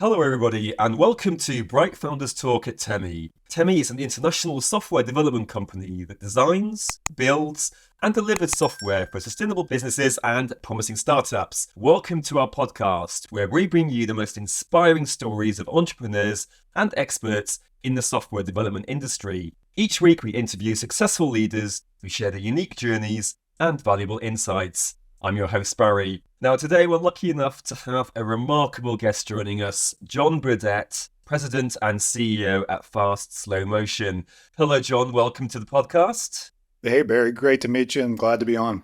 Hello, everybody, and welcome to Bright Founders Talk at Temi. Temi is an international software development company that designs, builds, and delivers software for sustainable businesses and promising startups. Welcome to our podcast, where we bring you the most inspiring stories of entrepreneurs and experts in the software development industry. Each week, we interview successful leaders who share their unique journeys and valuable insights. I'm your host, Barry. Now, today we're lucky enough to have a remarkable guest joining us, John Burdett, President and CEO at Fast Slow Motion. Hello, John. Welcome to the podcast. Hey, Barry. Great to meet you and glad to be on.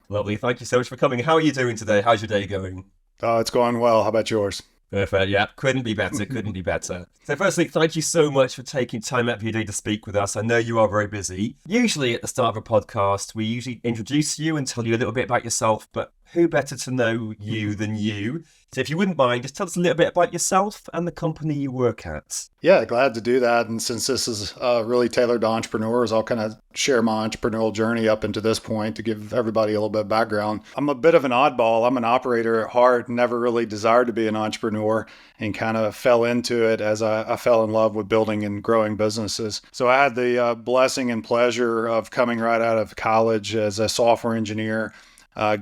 Lovely. Thank you so much for coming. How are you doing today? How's your day going? It's going well. How about yours? Perfect. Yeah, couldn't be better. Couldn't be better. So firstly, thank you so much for taking time out of your day to speak with us. I know you are very busy. Usually at the start of a podcast, we usually introduce you and tell you a little bit about yourself, but who better to know you than you? So if you wouldn't mind, just tell us a little bit about yourself and the company you work at. Yeah, glad to do that. And since this is really tailored to entrepreneurs, I'll kind of share my entrepreneurial journey up into this point to give everybody a little bit of background. I'm a bit of an oddball. I'm an operator at heart, never really desired to be an entrepreneur and kind of fell into it as I fell in love with building and growing businesses. So I had the blessing and pleasure of coming right out of college as a software engineer.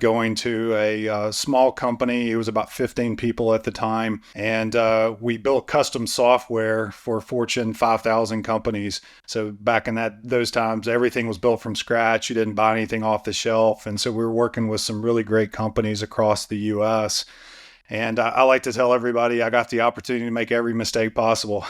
Going to a small company. It was about 15 people at the time. And we built custom software for Fortune 5,000 companies. So back in those times, everything was built from scratch. You didn't buy anything off the shelf. And so we were working with some really great companies across the U.S. And I like to tell everybody I got the opportunity to make every mistake possible.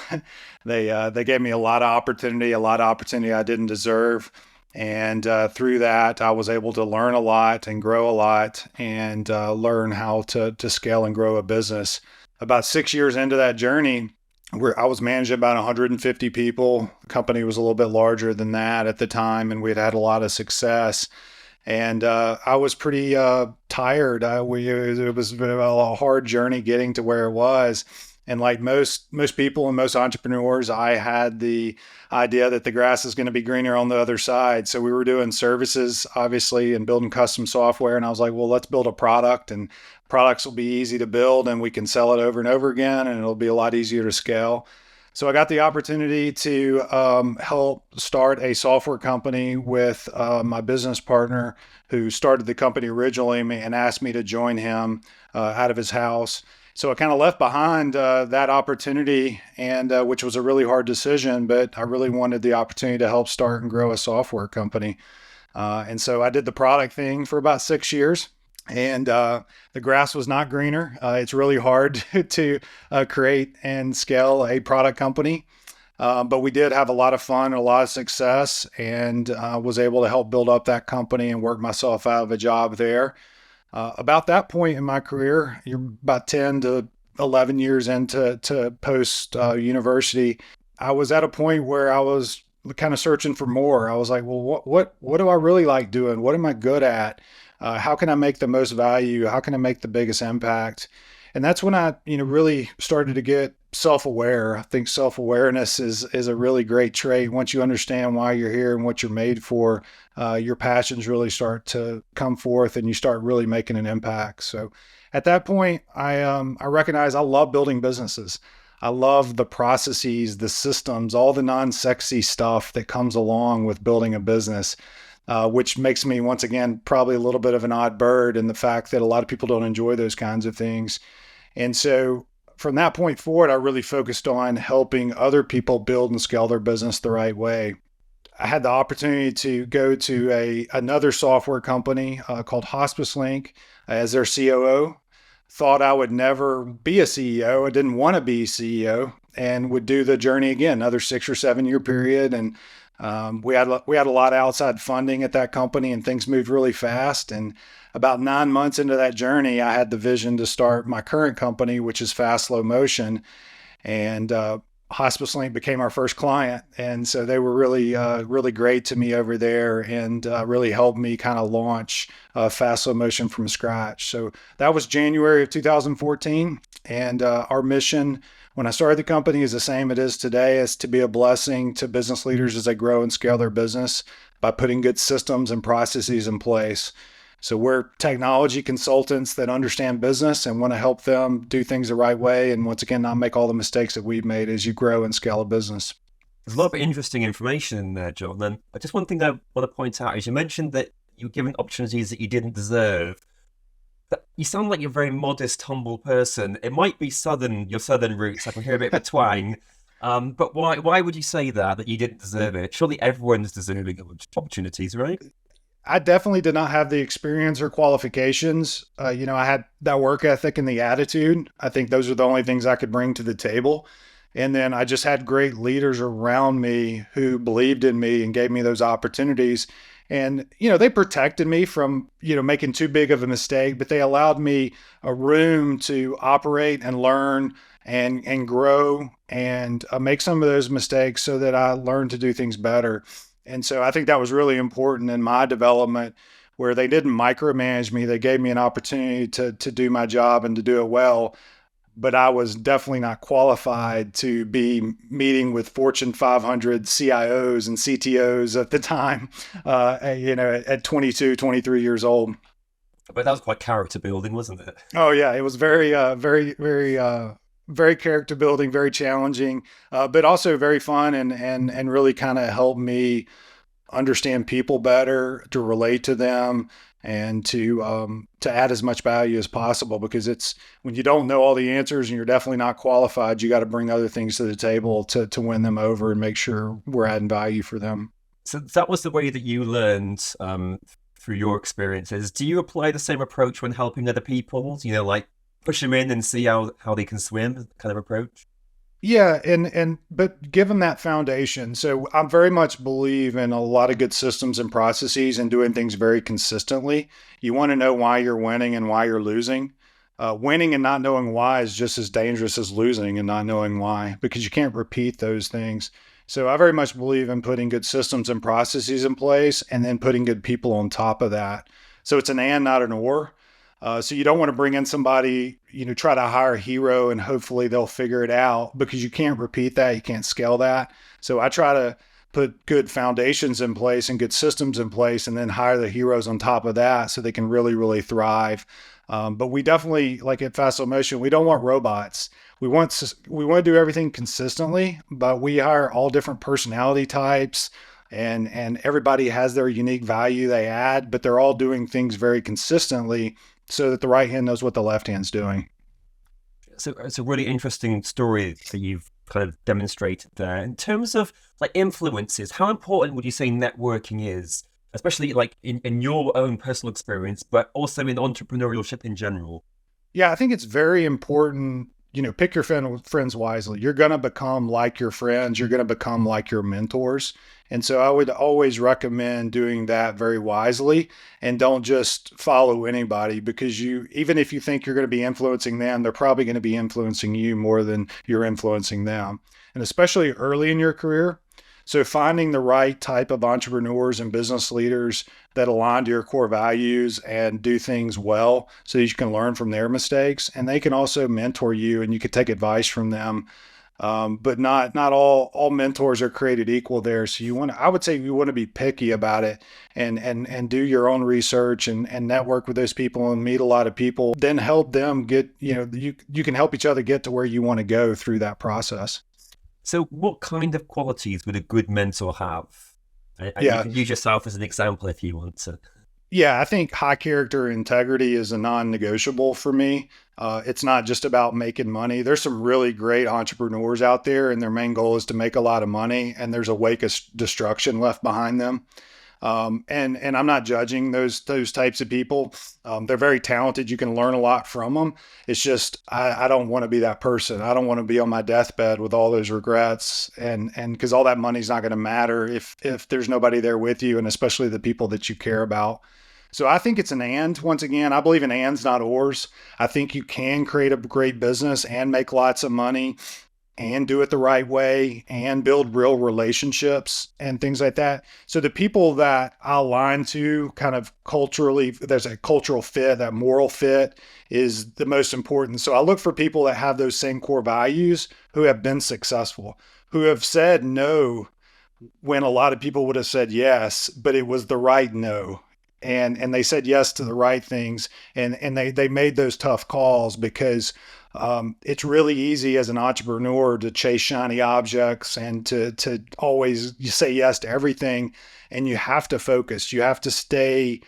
They gave me a lot of opportunity I didn't deserve. And through that, I was able to learn a lot and grow a lot and learn how to scale and grow a business. About 6 years into that journey, I was managing about 150 people. The company was a little bit larger than that at the time, and we'd had a lot of success. And I was pretty tired. It was a hard journey getting to where it was. And like most people and most entrepreneurs, I had the idea that the grass is going to be greener on the other side. So we were doing services, obviously, and building custom software. And I was like, well, let's build a product, and products will be easy to build and we can sell it over and over again, and it'll be a lot easier to scale. So I got the opportunity to help start a software company with my business partner who started the company originally and asked me to join him out of his house. So I kind of left behind that opportunity, and which was a really hard decision, but I really wanted the opportunity to help start and grow a software company. And so I did the product thing for about 6 years, and the grass was not greener. It's really hard to create and scale a product company. But we did have a lot of fun and a lot of success, and was able to help build up that company and work myself out of a job there. About that point in my career, you're about 10 to 11 years into post university, I was at a point where I was kind of searching for more. I was like, well, what do I really like doing? What am I good at? How can I make the most value? How can I make the biggest impact? And that's when I, really started to get self-aware. I think self-awareness is a really great trait. Once you understand why you're here and what you're made for, your passions really start to come forth and you start really making an impact. So at that point, I recognize I love building businesses. I love the processes, the systems, all the non-sexy stuff that comes along with building a business. Which makes me, once again, probably a little bit of an odd bird in the fact that a lot of people don't enjoy those kinds of things. And so from that point forward, I really focused on helping other people build and scale their business the right way. I had the opportunity to go to another software company called Hospice Link as their COO. Thought I would never be a CEO. I didn't want to be CEO, and would do the journey again, another 6 or 7 year period. And we had a lot of outside funding at that company, and things moved really fast. And about 9 months into that journey, I had the vision to start my current company, which is Fast Slow Motion. And Hospice Link became our first client. And so they were really great to me over there, and really helped me kind of launch Fast Slow Motion from scratch. So that was January of 2014. And our mission when I started the company is the same it is today, is to be a blessing to business leaders as they grow and scale their business by putting good systems and processes in place. So we're technology consultants that understand business and want to help them do things the right way. And once again, not make all the mistakes that we've made as you grow and scale a business. There's a lot of interesting information in there, John. And just one thing I want to point out is you mentioned that you were given opportunities that you didn't deserve. But you sound like you're a very modest, humble person. It might be your southern roots. I can hear a bit of a twang. But why would you say that you didn't deserve it? Surely everyone's deserving of opportunities, right? I definitely did not have the experience or qualifications. I had that work ethic and the attitude. I think those are the only things I could bring to the table. And then I just had great leaders around me who believed in me and gave me those opportunities. And, they protected me from, making too big of a mistake, but they allowed me a room to operate and learn and grow and make some of those mistakes so that I learned to do things better. And so I think that was really important in my development, where they didn't micromanage me. They gave me an opportunity to do my job and to do it well. But I was definitely not qualified to be meeting with Fortune 500 CIOs and CTOs at the time, at 22, 23 years old. But that was quite character building, wasn't it? Oh, yeah. It was very, very character building, very challenging, but also very fun and really kind of helped me understand people better, to relate to them, and to add as much value as possible. Because it's when you don't know all the answers and you're definitely not qualified, you got to bring other things to the table to win them over and make sure we're adding value for them. So that was the way that you learned through your experiences. Do you apply the same approach when helping other people? Like push them in and see how they can swim kind of approach? Yeah, but give them that foundation. So I very much believe in a lot of good systems and processes and doing things very consistently. You want to know why you're winning and why you're losing. Winning and not knowing why is just as dangerous as losing and not knowing why, because you can't repeat those things. So I very much believe in putting good systems and processes in place and then putting good people on top of that. So it's an and, not an or. So you don't want to bring in somebody, try to hire a hero and hopefully they'll figure it out, because you can't repeat that. You can't scale that. So I try to put good foundations in place and good systems in place and then hire the heroes on top of that so they can really, really thrive. But we definitely, like at Fast Motion, we don't want robots. We want to do everything consistently, but we hire all different personality types, and everybody has their unique value they add, but they're all doing things very consistently, so that the right hand knows what the left hand's doing. So it's a really interesting story that you've kind of demonstrated there. In terms of like influences, how important would you say networking is, especially like in your own personal experience, but also in entrepreneurship in general? Yeah, I think it's very important. Pick your friends wisely. You're going to become like your friends. You're going to become like your mentors. And so I would always recommend doing that very wisely, and don't just follow anybody, because even if you think you're going to be influencing them, they're probably going to be influencing you more than you're influencing them. And especially early in your career. So finding the right type of entrepreneurs and business leaders that align to your core values and do things well so that you can learn from their mistakes, and they can also mentor you and you can take advice from them. But not all mentors are created equal there. So I would say you want to be picky about it and do your own research and network with those people and meet a lot of people, then help them get, you can help each other get to where you want to go through that process. So what kind of qualities would a good mentor have? And you Yeah. can use yourself as an example if you want to. Yeah, I think high character integrity is a non-negotiable for me. It's not just about making money. There's some really great entrepreneurs out there, and their main goal is to make a lot of money, and there's a wake of destruction left behind them. And I'm not judging those types of people. They're very talented. You can learn a lot from them. It's just I don't want to be that person. I don't want to be on my deathbed with all those regrets, and because all that money's not going to matter if there's nobody there with you, and especially the people that you care about. So I think it's an and. Once again, I believe in ands, not ors. I think you can create a great business and make lots of money and do it the right way and build real relationships and things like that. So the people that I align to kind of culturally, there's a cultural fit, that moral fit is the most important. So I look for people that have those same core values, who have been successful, who have said no when a lot of people would have said yes, but it was the right no. and they said yes to the right things, and they made those tough calls because it's really easy as an entrepreneur to chase shiny objects and to always say yes to everything, and you have to focus. You have to stay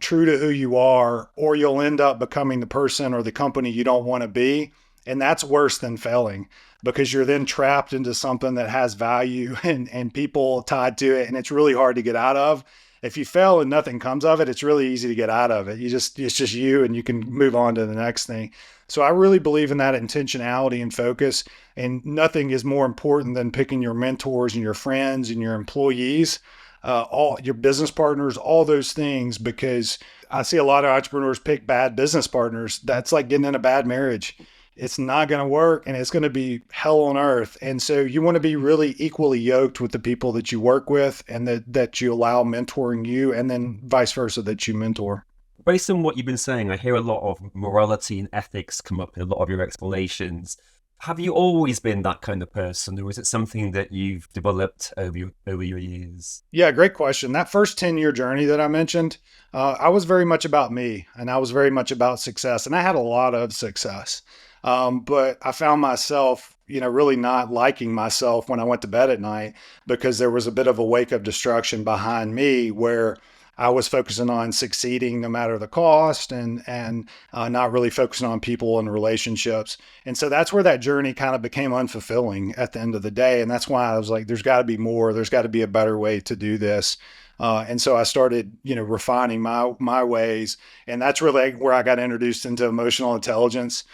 true to who you are, or you'll end up becoming the person or the company you don't want to be. And that's worse than failing, because you're then trapped into something that has value and people tied to it. And it's really hard to get out of. If you fail and nothing comes of it, it's really easy to get out of it. It's just you, and you can move on to the next thing. So I really believe in that intentionality and focus. And nothing is more important than picking your mentors and your friends and your employees, all your business partners, all those things, because I see a lot of entrepreneurs pick bad business partners. That's like getting in a bad marriage. It's not going to work, and it's going to be hell on earth. And so you want to be really equally yoked with the people that you work with, and that you allow mentoring you, and then vice versa, that you mentor. Based on what you've been saying, I hear a lot of morality and ethics come up in a lot of your explanations. Have you always been that kind of person, or is it something that you've developed over your years? Yeah, great question. That first 10-year journey that I mentioned, I was very much about me, and I was very much about success, and I had a lot of success. But I found myself, really not liking myself when I went to bed at night, because there was a bit of a wake of destruction behind me where I was focusing on succeeding no matter the cost, and not really focusing on people and relationships. And so that's where that journey kind of became unfulfilling at the end of the day. And that's why I was like, there's got to be more. There's got to be a better way to do this. And so I started, refining my ways, and that's really where I got introduced into emotional intelligence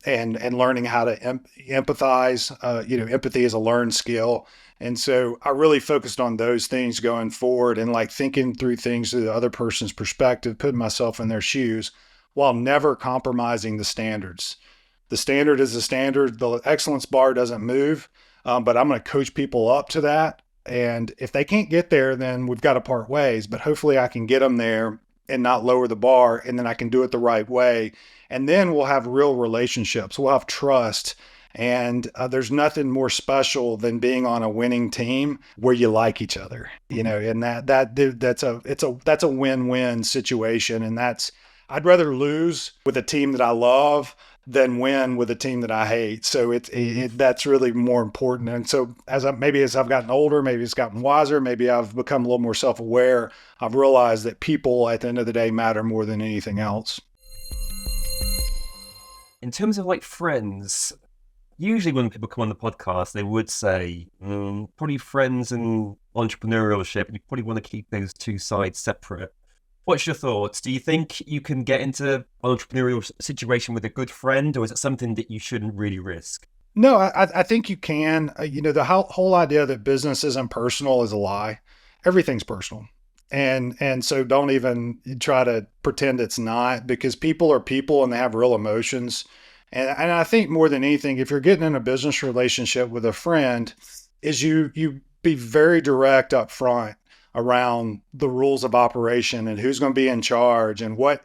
and learning how to empathize. Empathy is a learned skill, and so I really focused on those things going forward, and like thinking through things through the other person's perspective, putting myself in their shoes, while never compromising the standards. The standard is the standard. The excellence bar doesn't move, but I'm going to coach people up to that. And if they can't get there, then we've got to part ways. But hopefully I can get them there and not lower the bar. And then I can do it the right way. And then we'll have real relationships. We'll have trust. And there's nothing more special than being on a winning team where you like each other, and that's a win-win situation. And I'd rather lose with a team that I love than win with a team that I hate. So that's really more important. And so as I've gotten older, maybe it's gotten wiser, maybe I've become a little more self-aware, I've realized that people at the end of the day matter more than anything else. In terms of like friends, usually when people come on the podcast, they would say, probably friends and entrepreneurship, you probably want to keep those two sides separate. What's your thoughts? Do you think you can get into an entrepreneurial situation with a good friend, or is it something that you shouldn't really risk? No, I think you can. The whole idea that business isn't personal is a lie. Everything's personal. And so don't even try to pretend it's not, because people are people and they have real emotions. And I think more than anything, if you're getting in a business relationship with a friend, is you be very direct up front around the rules of operation and who's going to be in charge, and what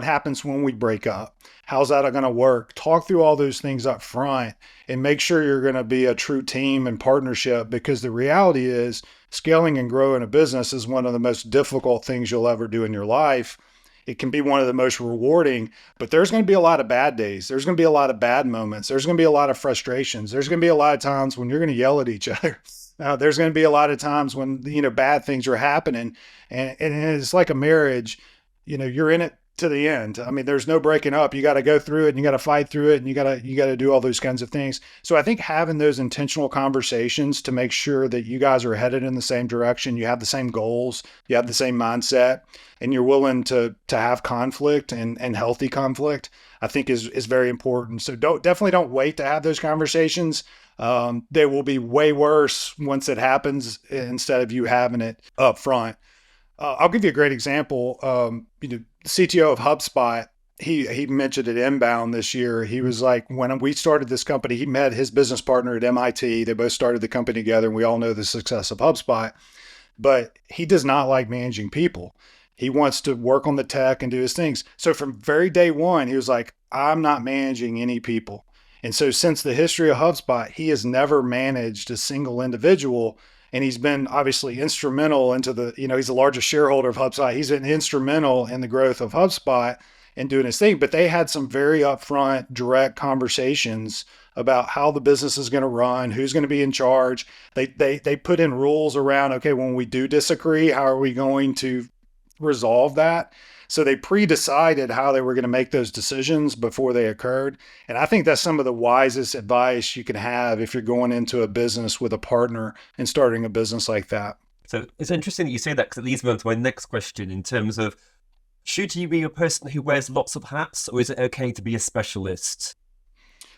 happens when we break up. How's that going to work? Talk through all those things up front and make sure you're going to be a true team and partnership, because the reality is scaling and growing a business is one of the most difficult things you'll ever do in your life. It can be one of the most rewarding, but there's going to be a lot of bad days. There's going to be a lot of bad moments. There's going to be a lot of frustrations. There's going to be a lot of times when you're going to yell at each other. There's going to be a lot of times when, bad things are happening, and it's like a marriage, you're in it to the end. I mean, there's no breaking up. You got to go through it, and you got to fight through it, and you got to do all those kinds of things. So I think having those intentional conversations to make sure that you guys are headed in the same direction, you have the same goals, you have the same mindset, and you're willing to have conflict and healthy conflict, I think is very important. So definitely don't wait to have those conversations. They will be way worse once it happens, instead of you having it up front. I'll give you a great example. The CTO of HubSpot, he mentioned at Inbound this year, he was like, when we started this company, he met his business partner at MIT. They both started the company together, and we all know the success of HubSpot. But he does not like managing people. He wants to work on the tech and do his things. So from very day one, he was like, I'm not managing any people. And so since the history of HubSpot, he has never managed a single individual. And he's been obviously instrumental into he's the largest shareholder of HubSpot. He's been instrumental in the growth of HubSpot and doing his thing. But they had some very upfront, direct conversations about how the business is going to run, who's going to be in charge. They put in rules around, okay, when we do disagree, how are we going to resolve that? So they pre-decided how they were going to make those decisions before they occurred. And I think that's some of the wisest advice you can have if you're going into a business with a partner and starting a business like that. So it's interesting that you say that, because it leads me on to my next question in terms of, should you be a person who wears lots of hats, or is it okay to be a specialist?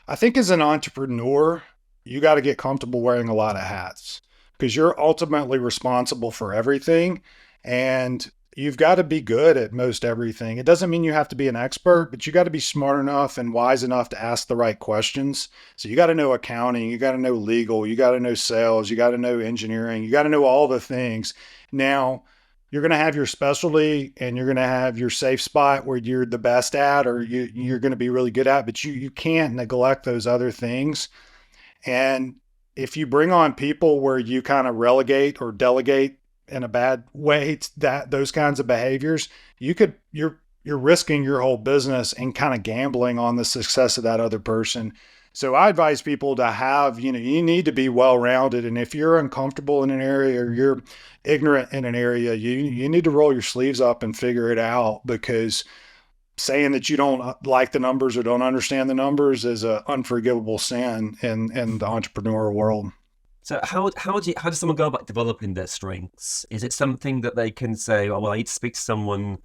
I think as an entrepreneur, you got to get comfortable wearing a lot of hats because you're ultimately responsible for everything. And you've got to be good at most everything. It doesn't mean you have to be an expert, but you got to be smart enough and wise enough to ask the right questions. So you got to know accounting, you got to know legal, you got to know sales, you got to know engineering, you got to know all the things. Now, you're going to have your specialty and you're going to have your safe spot where you're the best at, or you're going to be really good at, but you can't neglect those other things. And if you bring on people where you kind of relegate or delegate in a bad way that those kinds of behaviors, you're risking your whole business and kind of gambling on the success of that other person. So I advise people to have, you need to be well-rounded. And if you're uncomfortable in an area or you're ignorant in an area, you need to roll your sleeves up and figure it out, because saying that you don't like the numbers or don't understand the numbers is an unforgivable sin in the entrepreneurial world. So how does someone go about developing their strengths? Is it something that they can say, oh, well, I need to speak to someone,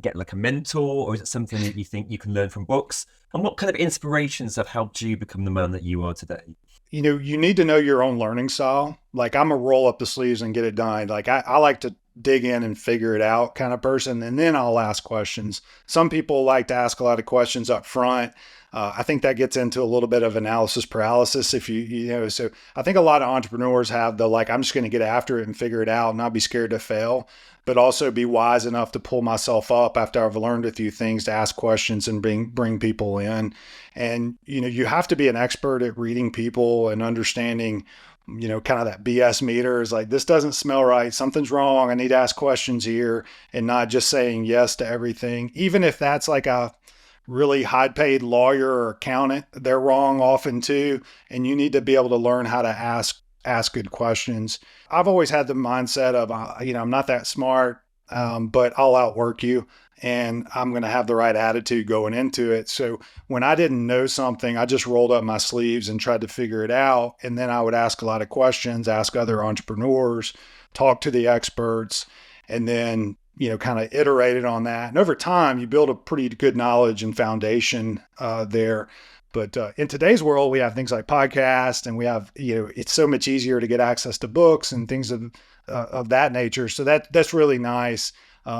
get like a mentor, or is it something that you think you can learn from books? And what kind of inspirations have helped you become the man that you are today? You need to know your own learning style. Like, I'm a roll up the sleeves and get it done. Like I like to dig in and figure it out kind of person. And then I'll ask questions. Some people like to ask a lot of questions up front. I think that gets into a little bit of analysis paralysis. So I think a lot of entrepreneurs have the, like, I'm just going to get after it and figure it out and not be scared to fail, but also be wise enough to pull myself up after I've learned a few things to ask questions and bring people in. And, you have to be an expert at reading people and understanding, kind of that BS meter is like, this doesn't smell right. Something's wrong. I need to ask questions here, and not just saying yes to everything. Even if that's like a really high paid lawyer or accountant, they're wrong often too. And you need to be able to learn how to ask good questions. I've always had the mindset of, I'm not that smart, but I'll outwork you, and I'm going to have the right attitude going into it. So when I didn't know something, I just rolled up my sleeves and tried to figure it out. And then I would ask a lot of questions, ask other entrepreneurs, talk to the experts, and then, kind of iterated on that. And over time, you build a pretty good knowledge and foundation there. But in today's world, we have things like podcasts, and we have, it's so much easier to get access to books and things of that nature. So that's really nice.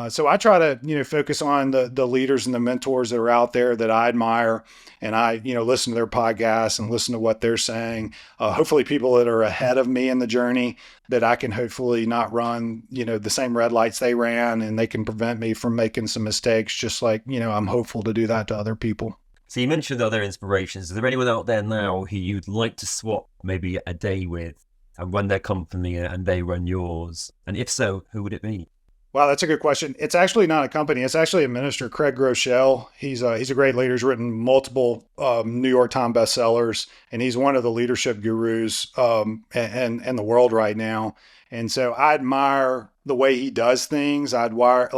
So I try to, focus on the leaders and the mentors that are out there that I admire, and I, listen to their podcasts and listen to what they're saying. Hopefully people that are ahead of me in the journey, that I can hopefully not run, the same red lights they ran, and they can prevent me from making some mistakes, just like, I'm hopeful to do that to other people. So you mentioned other inspirations. Is there anyone out there now who you'd like to swap maybe a day with and run their company and they run yours? And if so, who would it be? Wow, that's a good question. It's actually not a company. It's actually a minister, Craig Groeschel. He's a great leader. He's written multiple New York Times bestsellers, and he's one of the leadership gurus in the world right now. And so I admire the way he does things. I admire,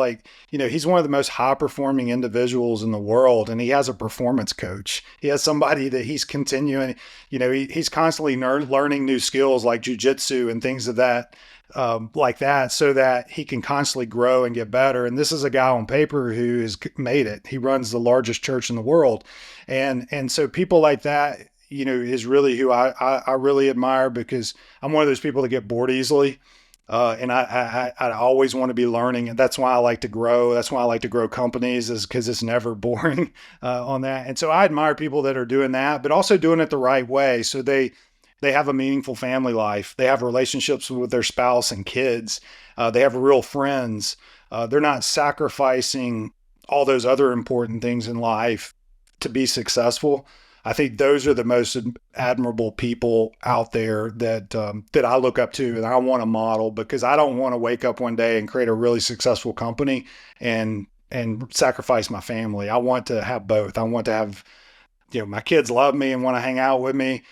he's one of the most high performing individuals in the world, and he has a performance coach. He has somebody that he's continuing, he's constantly learning new skills like jujitsu and things of that, like that, so that he can constantly grow and get better. And this is a guy on paper who has made it. He runs the largest church in the world. And so people like that, is really who I really admire, because I'm one of those people that get bored easily. And I always want to be learning. And that's why I like to grow. That's why I like to grow companies, is because it's never boring on that. And so I admire people that are doing that, but also doing it the right way. So they have a meaningful family life. They have relationships with their spouse and kids. They have real friends. They're not sacrificing all those other important things in life to be successful. I think those are the most admirable people out there that I look up to and I want to model, because I don't want to wake up one day and create a really successful company and sacrifice my family. I want to have both. I want to have, my kids love me and want to hang out with me,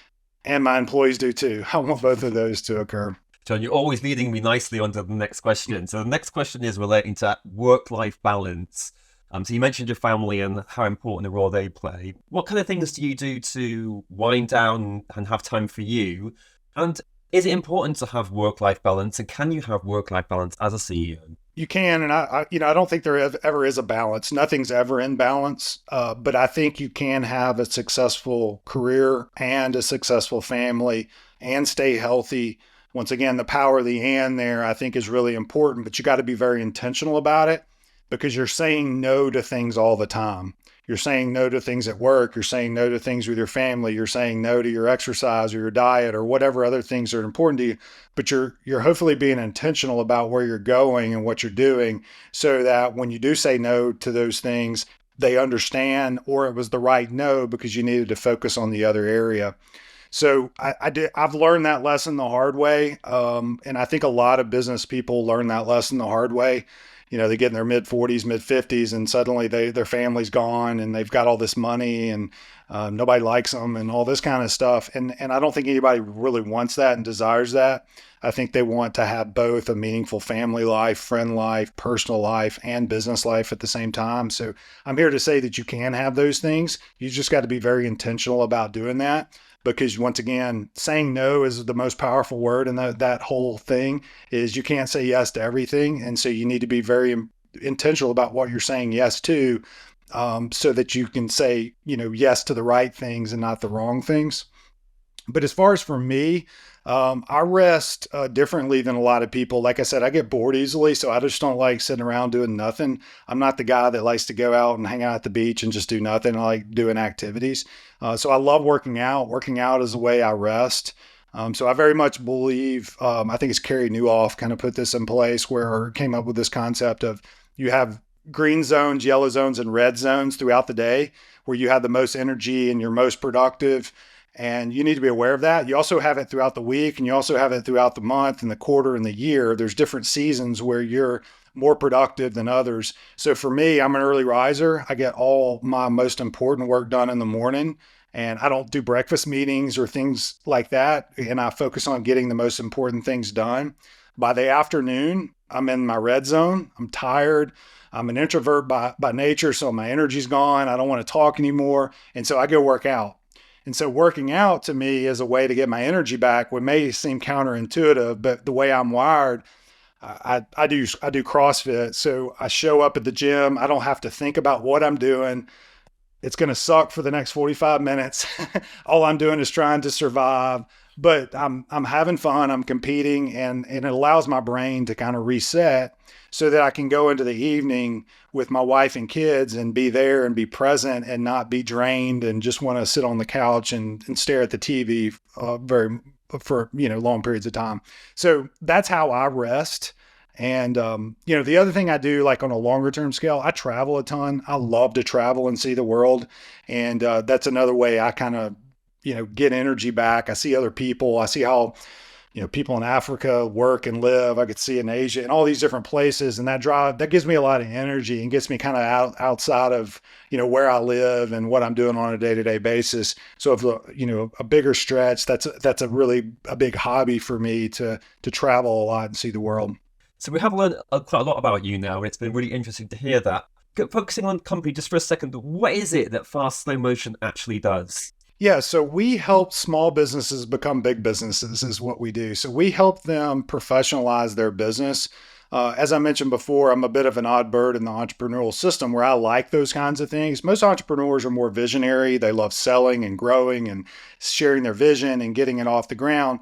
and my employees do too. I want both of those to occur. John, you're always leading me nicely onto the next question. So the next question is relating to work-life balance. So you mentioned your family and how important a role they play. What kind of things do you do to wind down and have time for you? And is it important to have work-life balance? And can you have work-life balance as a CEO? You can, and I don't think there ever is a balance. Nothing's ever in balance, but I think you can have a successful career and a successful family and stay healthy. Once again, the power of the and there, I think, is really important, but you got to be very intentional about it, because you're saying no to things all the time. You're saying no to things at work. You're saying no to things with your family. You're saying no to your exercise or your diet or whatever other things are important to you. But you're hopefully being intentional about where you're going and what you're doing, so that when you do say no to those things, they understand, or it was the right no because you needed to focus on the other area. So I've learned that lesson the hard way. And I think a lot of business people learn that lesson the hard way. They get in their mid 40s, mid 50s, and suddenly their family's gone and they've got all this money and nobody likes them and all this kind of stuff. And I don't think anybody really wants that and desires that. I think they want to have both a meaningful family life, friend life, personal life, and business life at the same time. So I'm here to say that you can have those things. You just got to be very intentional about doing that. Because once again, saying no is the most powerful word in that whole thing. Is you can't say yes to everything. And so you need to be very intentional about what you're saying yes to, so that you can say, yes to the right things and not the wrong things. But as far as for me, I rest differently than a lot of people. Like I said, I get bored easily, so I just don't like sitting around doing nothing. I'm not the guy that likes to go out and hang out at the beach and just do nothing. I like doing activities. So I love working out. Working out is the way I rest. So I very much believe, I think it's Carey Nieuwhof kind of put this in place, where came up with this concept of you have green zones, yellow zones, and red zones throughout the day, where you have the most energy and you're most productive. And you need to be aware of that. You also have it throughout the week, and you also have it throughout the month and the quarter and the year. There's different seasons where you're more productive than others. So for me, I'm an early riser. I get all my most important work done in the morning, and I don't do breakfast meetings or things like that. And I focus on getting the most important things done. By the afternoon, I'm in my red zone. I'm tired. I'm an introvert by nature, so my energy's gone. I don't want to talk anymore. And so I go work out. And so working out to me is a way to get my energy back. What may seem counterintuitive, but the way I'm wired, I do CrossFit. So I show up at the gym. I don't have to think about what I'm doing. It's going to suck for the next 45 minutes. All I'm doing is trying to survive, but I'm having fun. I'm competing, and it allows my brain to kind of reset, so that I can go into the evening with my wife and kids and be there and be present and not be drained and just want to sit on the couch and stare at the TV for long periods of time. So that's how I rest. And the other thing I do, like on a longer term scale, I travel a ton. I love to travel and see the world, and that's another way I kind of get energy back. I see other people. I see how people in Africa work and live. I could see in Asia and all these different places. And that gives me a lot of energy and gets me kind of outside of, where I live and what I'm doing on a day-to-day basis. So if, a bigger stretch, that's a really a big hobby for me to travel a lot and see the world. So we have learned quite a lot about you now, and it's been really interesting to hear that. Focusing on company just for a second, what is it that Fast Slow Motion actually does? Yeah, so we help small businesses become big businesses is what we do. So we help them professionalize their business. As I mentioned before, I'm a bit of an odd bird in the entrepreneurial system where I like those kinds of things. Most entrepreneurs are more visionary. They love selling and growing and sharing their vision and getting it off the ground.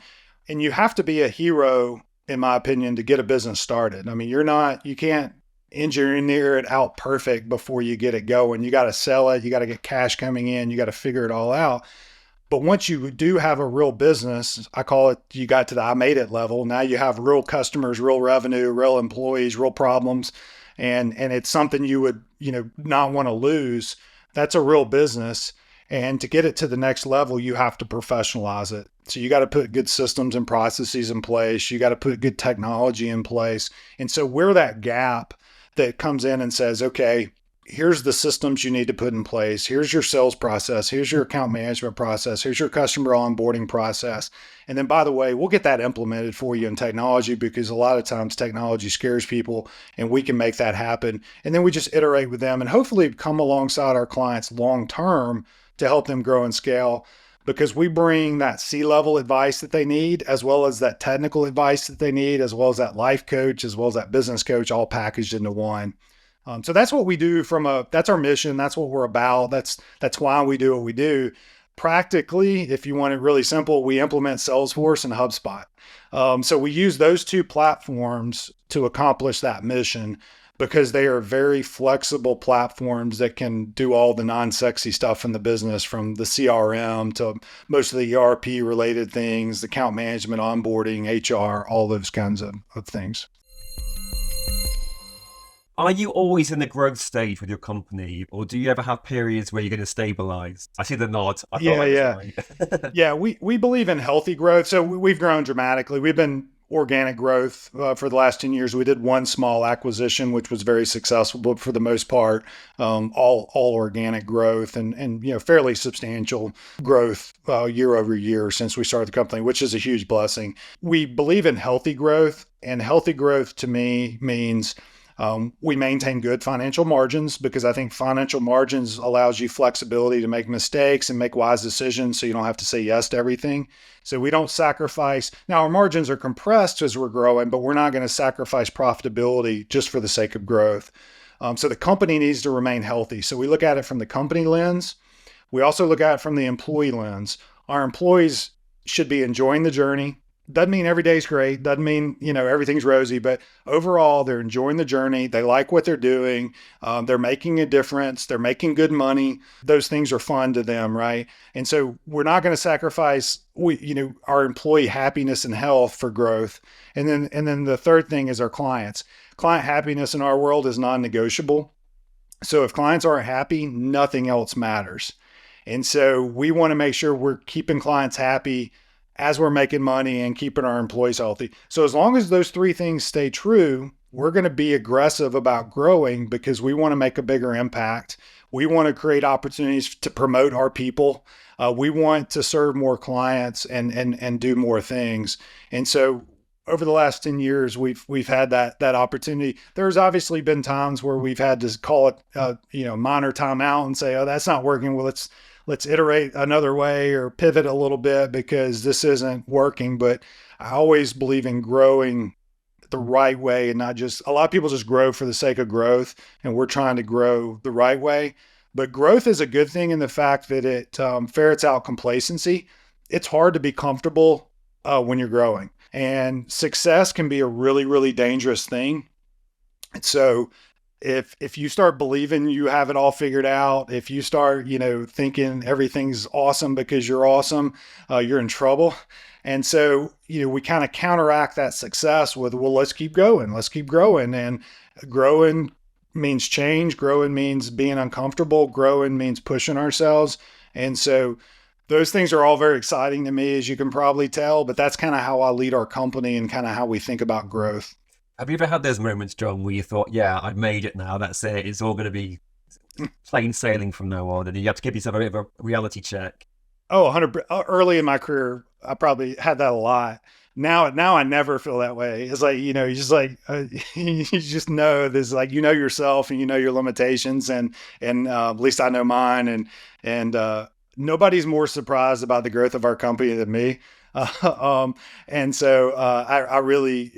And you have to be a hero, in my opinion, to get a business started. I mean, you can't engineer it out perfect before you get it going. You got to sell it. You got to get cash coming in. You got to figure it all out. But once you do have a real business, I call it, you got to the I made it level. Now you have real customers, real revenue, real employees, real problems. And it's something you would, not want to lose. That's a real business. And to get it to the next level, you have to professionalize it. So you got to put good systems and processes in place. You got to put good technology in place. And so we're that gap that comes in and says, okay, here's the systems you need to put in place. Here's your sales process. Here's your account management process. Here's your customer onboarding process. And then, by the way, we'll get that implemented for you in technology, because a lot of times technology scares people, and we can make that happen. And then we just iterate with them and hopefully come alongside our clients long term to help them grow and scale, because we bring that C-level advice that they need, as well as that technical advice that they need, as well as that life coach, as well as that business coach, all packaged into one. So that's what we do that's our mission. That's what we're about. That's why we do what we do. Practically, if you want it really simple, we implement Salesforce and HubSpot. So we use those two platforms to accomplish that mission, because they are very flexible platforms that can do all the non-sexy stuff in the business, from the CRM to most of the ERP related things, the account management, onboarding, HR, all those kinds of things. Are you always in the growth stage with your company, or do you ever have periods where you're going to stabilize? I see the nod. I thought I was right. Yeah. We believe in healthy growth. So we've grown dramatically. We've been organic growth for the last 10 years. We did one small acquisition, which was very successful, but for the most part, all organic growth and fairly substantial growth year over year since we started the company, which is a huge blessing. We believe in healthy growth, and healthy growth to me means we maintain good financial margins, because I think financial margins allows you flexibility to make mistakes and make wise decisions, so you don't have to say yes to everything. So we don't sacrifice. Now, our margins are compressed as we're growing, but we're not going to sacrifice profitability just for the sake of growth. So the company needs to remain healthy. So we look at it from the company lens. We also look at it from the employee lens. Our employees should be enjoying the journey. Doesn't mean every day's great. Doesn't mean, everything's rosy, but overall they're enjoying the journey. They like what they're doing. They're making a difference. They're making good money. Those things are fun to them, right? And so we're not going to sacrifice, our employee happiness and health for growth. And then the third thing is our clients. Client happiness in our world is non-negotiable. So if clients aren't happy, nothing else matters. And so we want to make sure we're keeping clients happy as we're making money and keeping our employees healthy. So as long as those three things stay true, we're going to be aggressive about growing, because we want to make a bigger impact. We want to create opportunities to promote our people. We want to serve more clients and do more things. And so over the last 10 years, we've had that opportunity. There's obviously been times where we've had to call it minor timeout and say, oh, that's not working. Well, let's iterate another way or pivot a little bit, because this isn't working. But I always believe in growing the right way, and not just, a lot of people just grow for the sake of growth, and we're trying to grow the right way. But growth is a good thing in the fact that it ferrets out complacency. It's hard to be comfortable when you're growing, and success can be a really, really dangerous thing. And so if you start believing you have it all figured out, if you start, thinking everything's awesome because you're awesome, you're in trouble. And so, we kind of counteract that success with, well, let's keep going. Let's keep growing. And growing means change. Growing means being uncomfortable. Growing means pushing ourselves. And so those things are all very exciting to me, as you can probably tell, but that's kind of how I lead our company and kind of how we think about growth. Have you ever had those moments, John, where you thought, yeah, I've made it now, that's it, it's all going to be plain sailing from now on, and you have to give yourself a bit of a reality check? Oh, 100. Early in my career, I probably had that a lot. Now I never feel that way. It's like, you just like, you just know this, like, yourself and your limitations, and at least I know mine, and nobody's more surprised about the growth of our company than me. And so I really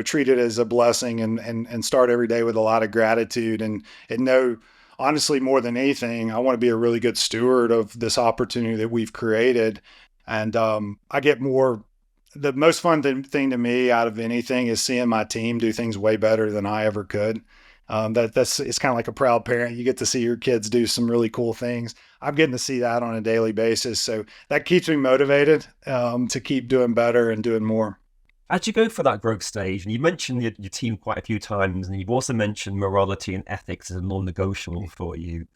treat it as a blessing, and start every day with a lot of gratitude, and know, honestly, more than anything, I want to be a really good steward of this opportunity that we've created. And I get more. The most fun thing to me out of anything is seeing my team do things way better than I ever could. It's kind of like a proud parent. You get to see your kids do some really cool things. I'm getting to see that on a daily basis. So that keeps me motivated to keep doing better and doing more. As you go for that growth stage, and you mentioned your team quite a few times, and you've also mentioned morality and ethics as a non-negotiable for you.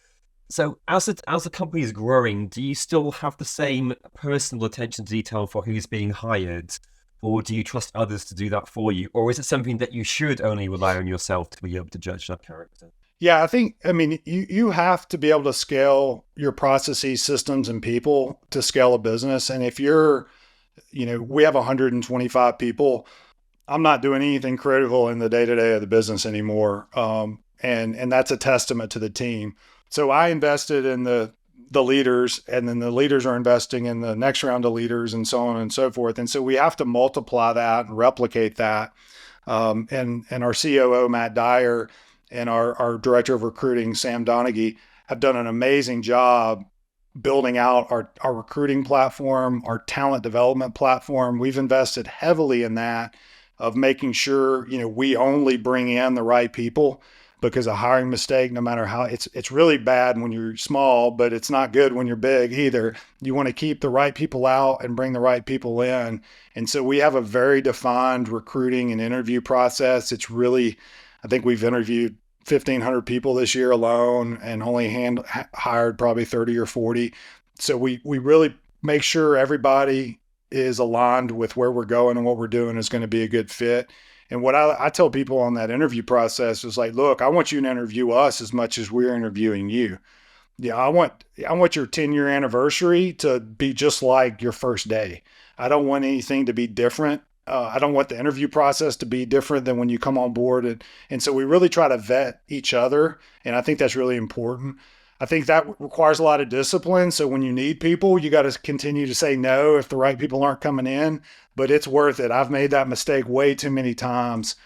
So as the company is growing, do you still have the same personal attention to detail for who's being hired? Or do you trust others to do that for you? Or is it something that you should only rely on yourself to be able to judge that character? Yeah, I mean, you have to be able to scale your processes, systems, and people to scale a business. And if we have 125 people, I'm not doing anything critical in the day to day of the business anymore. And that's a testament to the team. So I invested in the leaders, and then the leaders are investing in the next round of leaders, and so on and so forth. And so we have to multiply that and replicate that. And our COO Matt Dyer and our director of recruiting Sam Donaghy have done an amazing job building out our recruiting platform, our talent development platform. We've invested heavily in that, of making sure, we only bring in the right people, because a hiring mistake, no matter how it's really bad when you're small, but it's not good when you're big either. You want to keep the right people out and bring the right people in. And so we have a very defined recruiting and interview process. I think we've interviewed 1,500 people this year alone and only hired probably 30 or 40. So we really make sure everybody is aligned with where we're going and what we're doing is going to be a good fit. And what I tell people on that interview process is like, look, I want you to interview us as much as we're interviewing you. Yeah, I want your 10-year anniversary to be just like your first day. I don't want anything to be different. I don't want the interview process to be different than when you come on board. And so we really try to vet each other. And I think that's really important. I think that requires a lot of discipline. So when you need people, you got to continue to say no if the right people aren't coming in, but it's worth it. I've made that mistake way too many times.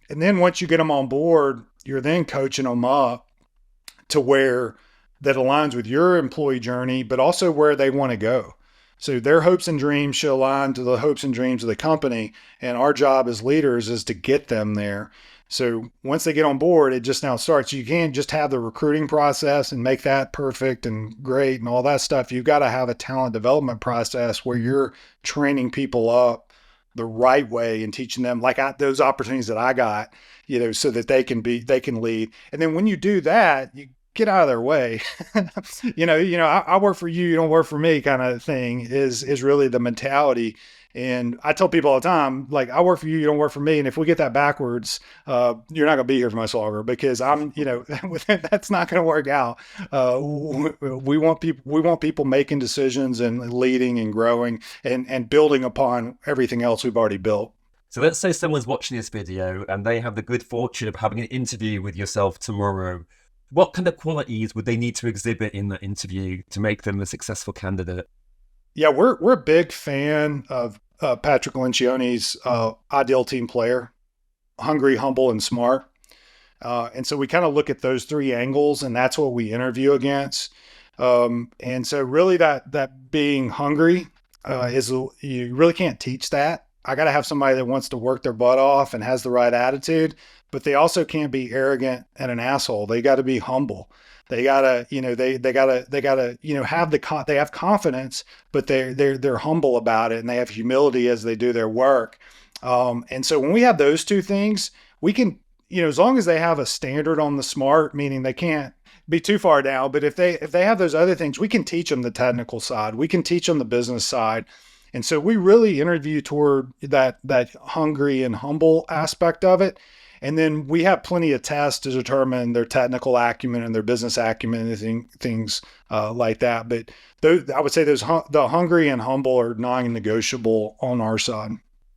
And then once you get them on board, you're then coaching them up to where that aligns with your employee journey, but also where they want to go. So their hopes and dreams should align to the hopes and dreams of the company. And our job as leaders is to get them there. So once they get on board, it just now starts. You can't just have the recruiting process and make that perfect and great and all that stuff. You've got to have a talent development process where you're training people up the right way and teaching them those opportunities that I got, so that they can lead. And then when you do that, you get out of their way. I work for you, you don't work for me kind of thing is really the mentality. And I tell people all the time, like, I work for you, you don't work for me. And if we get that backwards, you're not going to be here for much longer, because that's not going to work out. We want people making decisions and leading and growing and building upon everything else we've already built. So let's say someone's watching this video and they have the good fortune of having an interview with yourself tomorrow. What kind of qualities would they need to exhibit in that interview to make them a successful candidate? Yeah, we're a big fan of Patrick Lencioni's ideal team player: hungry, humble, and smart. And so we kind of look at those three angles, and that's what we interview against. And so really that being hungry is, you really can't teach that. I got to have somebody that wants to work their butt off and has the right attitude, but they also can't be arrogant and an asshole. They got to be humble. They gotta, they have confidence, but they're humble about it, and they have humility as they do their work. And so when we have those two things, we can, as long as they have a standard on the smart, meaning they can't be too far down, but if they have those other things, we can teach them the technical side. We can teach them the business side. And so we really interview toward that hungry and humble aspect of it. And then we have plenty of tests to determine their technical acumen and their business acumen and things like that. But I would say the hungry and humble are non-negotiable on our side.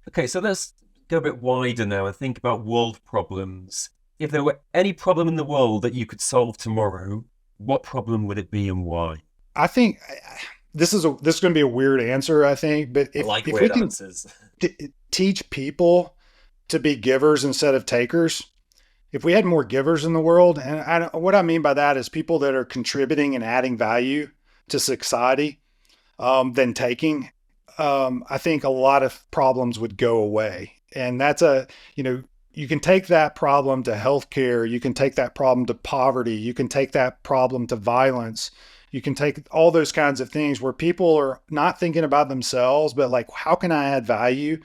Okay, so let's go a bit wider now and think about world problems. If there were any problem in the world that you could solve tomorrow, what problem would it be and why? I think this is going to be a weird answer, I think, but if we can teach people to be givers instead of takers, if we had more givers in the world, and what I mean by that is people that are contributing and adding value to society than taking, I think a lot of problems would go away. And that's you can take that problem to healthcare, you can take that problem to poverty, you can take that problem to violence. You can take all those kinds of things where people are not thinking about themselves, but like, how can I add value,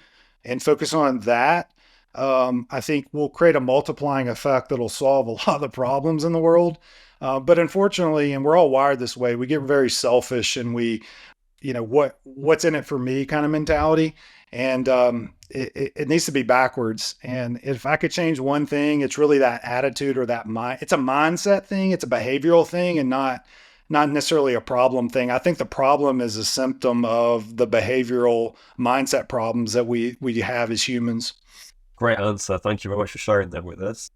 and focus on that. I think we'll create a multiplying effect that'll solve a lot of the problems in the world. But unfortunately, and we're all wired this way, we get very selfish and what's in it for me kind of mentality. And it needs to be backwards. And if I could change one thing, it's really that attitude or that mind. It's a mindset thing. It's a behavioral thing, and not necessarily a problem thing. I think the problem is a symptom of the behavioral mindset problems that we have as humans. Great answer. Thank you very much for sharing that with us.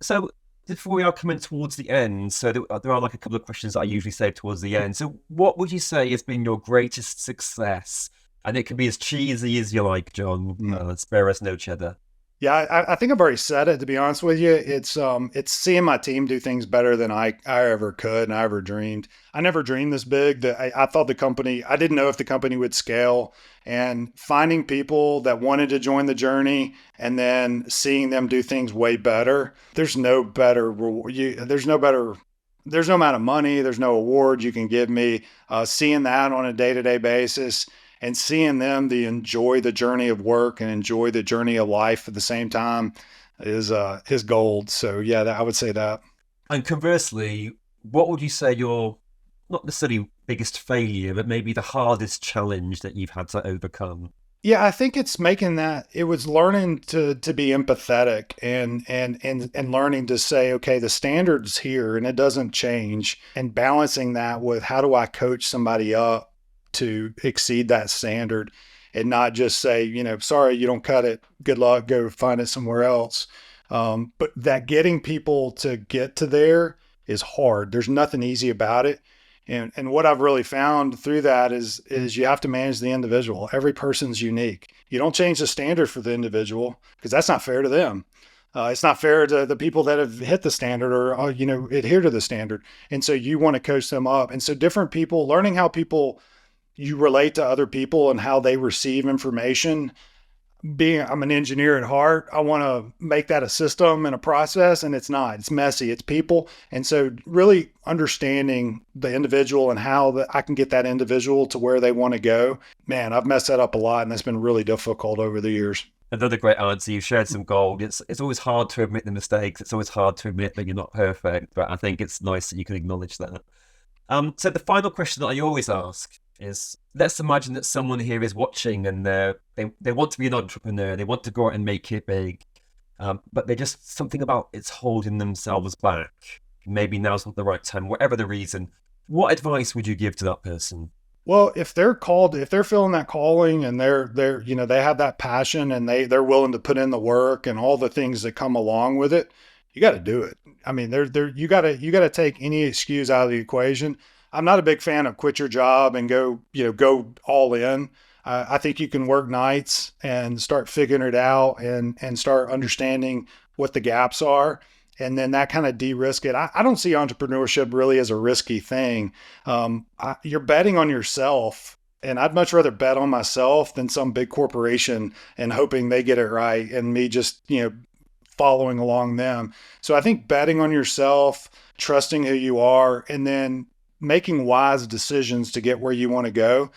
So before we are coming towards the end, so there are like a couple of questions that I usually say towards the end. So what would you say has been your greatest success? And it can be as cheesy as you like, John. Spare us no cheddar. Yeah, I think I've already said it. To be honest with you, it's seeing my team do things better than I ever could and I ever dreamed. I never dreamed this big. That I thought the company. I didn't know if the company would scale. And finding people that wanted to join the journey and then seeing them do things way better. There's no better. There's no amount of money. There's no award you can give me. Seeing that on a day-to-day basis and seeing them enjoy the journey of work and enjoy the journey of life at the same time is gold. So yeah, I would say that. And conversely, what would you say your not necessarily biggest failure, but maybe the hardest challenge that you've had to overcome? Yeah, I think it's making that it was learning to be empathetic and learning to say, okay, the standard's here and it doesn't change, and balancing that with how do I coach somebody up to exceed that standard and not just say, sorry, you don't cut it. Good luck. Go find it somewhere else. But that getting people to get to there is hard. There's nothing easy about it. And what I've really found through that is you have to manage the individual. Every person's unique. You don't change the standard for the individual because that's not fair to them. It's not fair to the people that have hit the standard or, adhere to the standard. And so you want to coach them up. And so different people, learning how you relate to other people and how they receive information. I'm an engineer at heart. I want to make that a system and a process, and it's not. It's messy. It's people. And so really understanding the individual and how I can get that individual to where they want to go. Man, I've messed that up a lot, and that's been really difficult over the years. Another great answer. You've shared some gold. It's always hard to admit the mistakes. It's always hard to admit that you're not perfect, but I think it's nice that you can acknowledge that. So the final question that I always ask is, let's imagine that someone here is watching and they want to be an entrepreneur, they want to go out and make it big, but they're just something about it's holding themselves back. Maybe now's not the right time, whatever the reason. What advice would you give to that person? Well, if they're feeling that calling and they have that passion and they're willing to put in the work and all the things that come along with it, you got to do it. I mean, you got to take any excuse out of the equation. I'm not a big fan of quit your job and go all in. I think you can work nights and start figuring it out and start understanding what the gaps are. And then that kind of de-risk it. I don't see entrepreneurship really as a risky thing. You're betting on yourself, and I'd much rather bet on myself than some big corporation and hoping they get it right and me just, following along them. So I think betting on yourself, trusting who you are, and then making wise decisions to get where you want to go,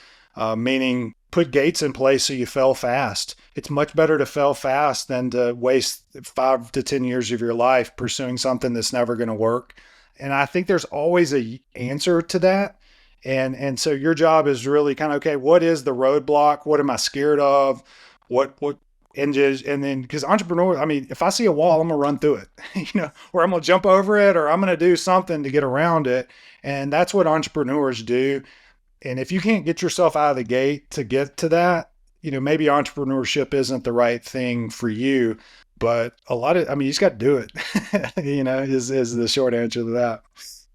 meaning put gates in place so you fail fast. It's much better to fail fast than to waste 5 to 10 years of your life pursuing something that's never going to work. And I think there's always an answer to that. And so your job is really kind of, okay, what is the roadblock? What am I scared of? And then, because entrepreneur, I mean, if I see a wall, I'm gonna run through it, or I'm gonna jump over it, or I'm gonna do something to get around it. And that's what entrepreneurs do. And if you can't get yourself out of the gate to get to that, maybe entrepreneurship isn't the right thing for you. But you just got to do it, is the short answer to that.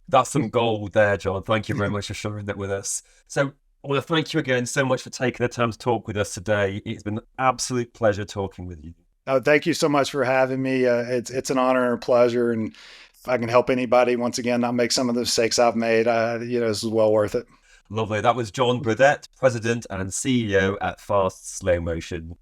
That's some gold there, John. Thank you very much for sharing that with us. So I want to thank you again so much for taking the time to talk with us today. It's been an absolute pleasure talking with you. Oh, thank you so much for having me. It's an honor and a pleasure. And if I can help anybody, once again, not make some of the mistakes I've made, this is well worth it. Lovely. That was John Burdett, President and CEO at Fast Slow Motion.